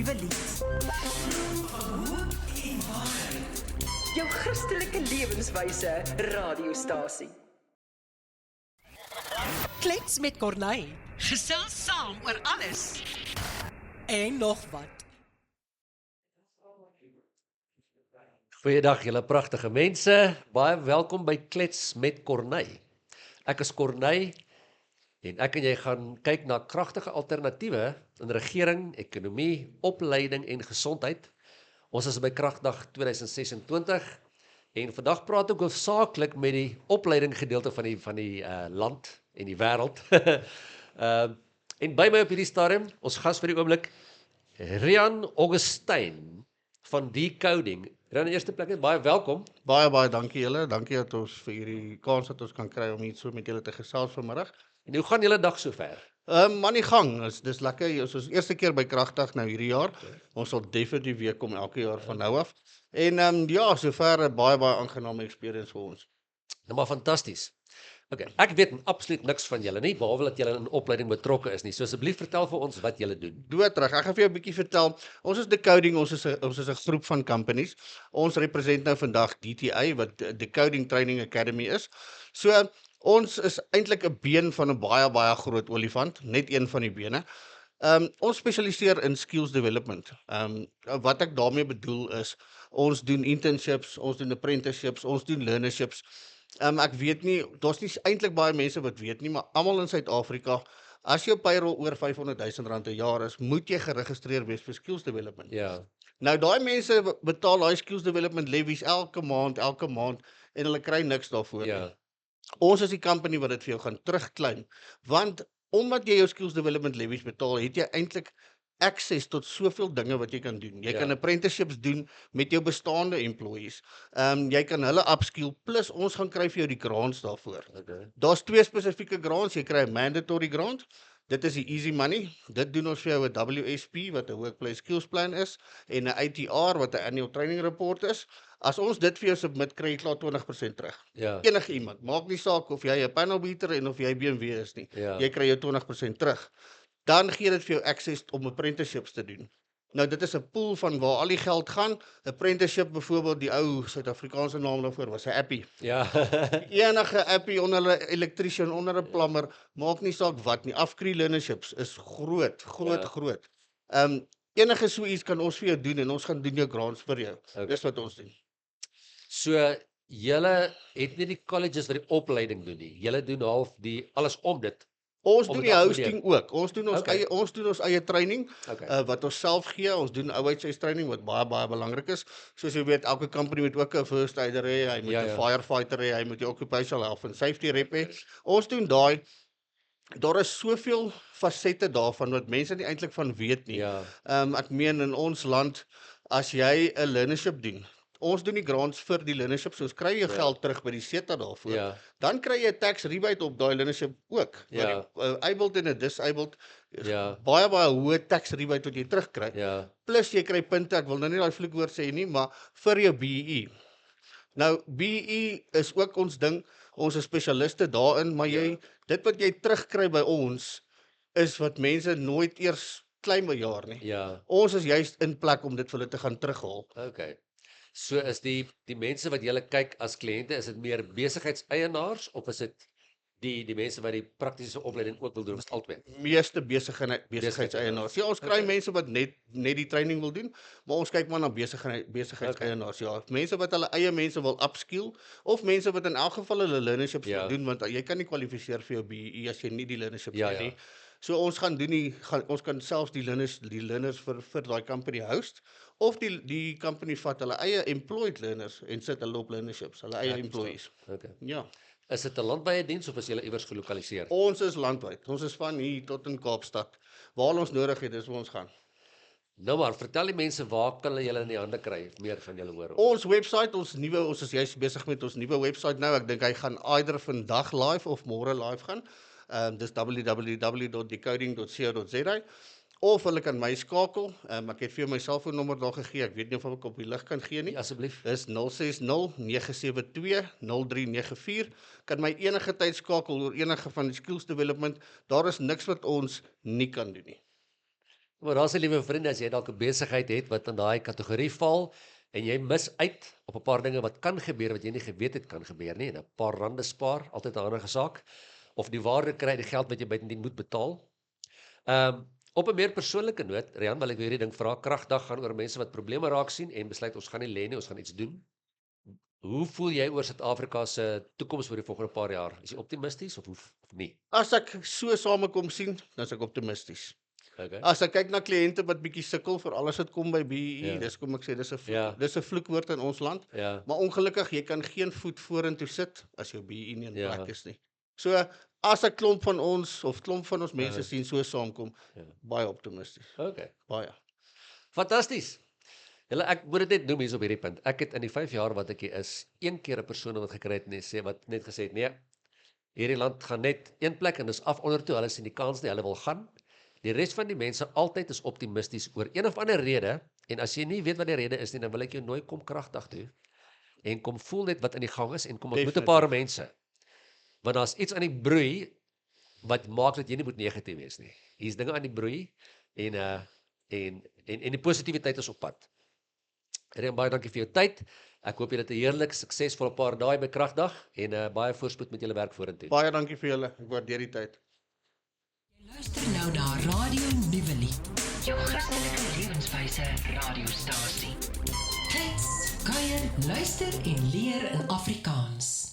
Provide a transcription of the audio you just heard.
nuwe lied. Jou Christelike lewenswyse radiostasie. Klets met Corneille Gesels saam oor alles. en nog wat. Goeiedag julle pragtige mense, baie welkom by Klets met Corneille. Ek is Corneille en ek en jy gaan kyk na kragtige alternatiewe in regering, ekonomie, opleiding en gesondheid. Ons is by Kragdag 2026 en vandag praat ek hoofsaaklik met die opleiding gedeelte van die land en die wêreld. En by my op hierdie stadium, ons gas vir die oomblik, Rian Augustyn van Decoding. Rian, in die eerste plek net baie welkom. Baie dankie julle. Dankie dat ons vir hierdie kans dat ons kan kry om iets so met julle te gesels vanmiddag. En hoe gaan julle dag sover? Man die gang, dis lekker. Ons is eerste keer by Kragdag nou hierdie jaar. Ons sal definitief weer kom elke jaar van nou af. En ja, sover 'n baie aangename experience vir ons. Nou maar fantasties. Okay, ek weet absoluut niks van julle nie, behalwe dat julle in opleiding betrokke is nie. So asseblief vertel vir ons wat julle doen. Doodreg. Ek gaan vir jou 'n bietjie vertel. Ons is Decoding, ons is 'n groep van companies. Ons represent nou vandag DTI wat Decoding Training Academy is. So ons is eintlik 'n been van 'n baie groot olifant, net een van die bene. Ons spesialiseer in skills development. Wat ek daarmee bedoel is, ons doen internships, ons doen apprenticeships, ons doen learnerships. Ek weet nie, daar's nie eintlik baie mense wat weet nie, maar almal in Suid-Afrika, as jou payroll oor R500,000 'n jaar is, moet jy geregistreer wees vir skills development. Ja. Nou daai mense betaal daai skills development levies elke maand en hulle kry niks daarvoor. Ja. Ons is die company wat dit vir jou gaan terugclaim, want omdat jy jou skills development levies betaal, het jy eintlik access tot soveel dinge wat jy kan doen. Jy kan apprenticeships doen met jou bestaande employees. Jy kan hulle upskill, plus ons gaan kry vir jou die grants daarvoor. Okay. Daar's twee spesifieke grants. Jy kry 'n mandatory grant. Dit is die easy money. Dit doen ons vir jou 'n WSP wat 'n workplace skills plan is en 'n ATR wat 'n annual training report is. As ons dit vir jou submit, kry jy klaar 20% terug. Ja. Enige iemand, maak nie saak of jy 'n panelbeater en of jy BMW is nie. Ja. Jy kry jou 20% terug. Dan gee dit vir jou access om apprenticeships te doen. Nou dit is 'n pool van waar al die geld gaan. Apprenticeship byvoorbeeld, die ou Suid-Afrikaanse naam daarvoor was 'n appie. Ja. Enige appie onder 'n elektriesien, onder 'n plumber, maak nie saak wat nie. Afkree learnerships is groot. Enige so iets kan ons vir jou doen en ons gaan doen jou grants vir jou. Okay. Dis wat ons doen. So julle het nie die colleges wat die opleiding doen nie. Julle doen half die alles om dit. Ons Om doen dit die af te hosting ook. Ons doen ons eie training Okay. wat ons self gee. Ons doen ouheidshuis training wat baie belangrik is. Soos jy weet, elke company moet ook 'n first aider hê, hy moet 'n firefighter hê, hy moet 'n occupational health and safety rep hê. Ons doen daai. Daar is soveel fasette daarvan wat mense nie eintlik van weet nie. Ja. Ek meen in ons land, as jy 'n learnership doen, ons doen die grants vir die learnership, so ons kry jou geld terug by die SETA daarvoor. Ja. Dan kry jy 'n tax rebate op daai learnership ook. Ja. Abled en 'n disabled, Ja. baie hoë tax rebate wat jy terugkry. Ja. Plus jy kry punte, ek wil nou nie daai vloekwoord sê nie, maar vir jou BE. Nou BE is ook ons ding, ons is spesialiste daarin, maar dit wat jy terugkry by ons is wat mense nooit eers claim 'n jaar nie. Ja. Ons is juist in plek om dit vir hulle te gaan terughaal. Okay. So is die mense wat julle kyk as kliënte, is dit meer besigheidseienaars of is dit die mense wat die praktiese opleiding ook wil doen, of albei? Meeste besigheidseienaars. Ja, ons kry mense wat net die training wil doen, maar ons kyk maar na besigheidseienaars. Ja, mense wat hulle eie mense wil upskill of mense wat in elk geval hulle learnerships wil doen, want jy kan nie kwalifiseer vir jou BE as jy nie die learnerships het nie. So ons gaan doen ons kan selfs die learners vir daai company host, of die company vat hulle eie employed learners en sit hulle op learnerships, hulle eie employees. Okay. Ja. Is dit 'n landwyse diens of is julle iewers gelokaliseer? Ons is landwyd. Ons is van hier tot in Kaapstad. Waar ons nodig het, is waar ons gaan. Nou maar, vertel die mense waar kan hulle julle in die hande kry, meer van julle hoor. Ons website, ons is juist besig met ons nuwe website nou. Ek dink hy gaan either vandag live of môre live gaan. Dis www.decoding.co.za. Of hulle kan my skakel. Ek het vir jou my selfoonnommer daar gegee. Ek weet nie of ek op die lig kan gee nie. Ja, asseblief. Dis 060-972-0394. Kan my enige tyd skakel oor enige van die skills development. Daar is niks wat ons nie kan doen nie. Maar daar's 'n liewe vriende, as jy dalk 'n besigheid het wat in daai kategorie val en jy mis uit op 'n paar dinge wat kan gebeur wat jy nie geweet het kan gebeur nie, en 'n paar rande spaar, altyd 'n handige saak, of die waarde kry, die geld wat jy buitendien moet betaal. Op 'n meer persoonlike noot, Rian, wil ek weer hierdie ding vra. Kragdag gaan oor mense wat probleme raak sien en besluit ons gaan nie lê nie, ons gaan iets doen. Hoe voel jy oor Suid-Afrika se toekoms vir die volgende paar jaar? Is jy optimisties of nie? As ek so samekom sien, dan is ek optimisties. Okay. As ek kyk na kliënte wat bietjie sukkel vir alles wat kom by BEE, Ja. dis kom ek sê, dis 'n Ja. dis 'n vloekwoord in ons land. Ja. Maar ongelukkig, jy kan geen voet vorentoe sit as jou BEE nie in Ja. plek is nie. So, as 'n klomp van ons mense Ja. sien so saamkom, Ja. baie optimisties, Okay. baie. Fantasties. Julle, ek moet dit net noem hier op hierdie punt. Ek het in die 5 jaar wat ek hier is, een keer 'n persoon wat gekry het wat net gesê het, nee, hierdie land gaan net een plek en dis af onder toe, hulle sien die kans nie, hulle wil gaan. Die res van die mense altyd is optimisties oor een of ander rede, en as jy nie weet wat die rede is nie, dan wil ek jou nooi kom Kragdag toe, en kom voel net wat in die gang is, en kom ontmoet 'n paar mense. Want daar's iets aan die broei, wat maak dat jy nie moet negatief wees nie. Hier's dinge aan die broei, en die positiwiteit is op pad. Rian, baie dankie vir jou tyd. Ek hoop julle het 'n heerlik, suksesvolle paar dae by Kragdag, en baie voorspoed met julle werk vorentoe. Baie dankie vir julle, ek waardeer die tyd. Luister nou na Radio Nuwelie. Jou Christelike lewenswyse radiostasie. Klets, kuier, luister en leer in Afrikaans.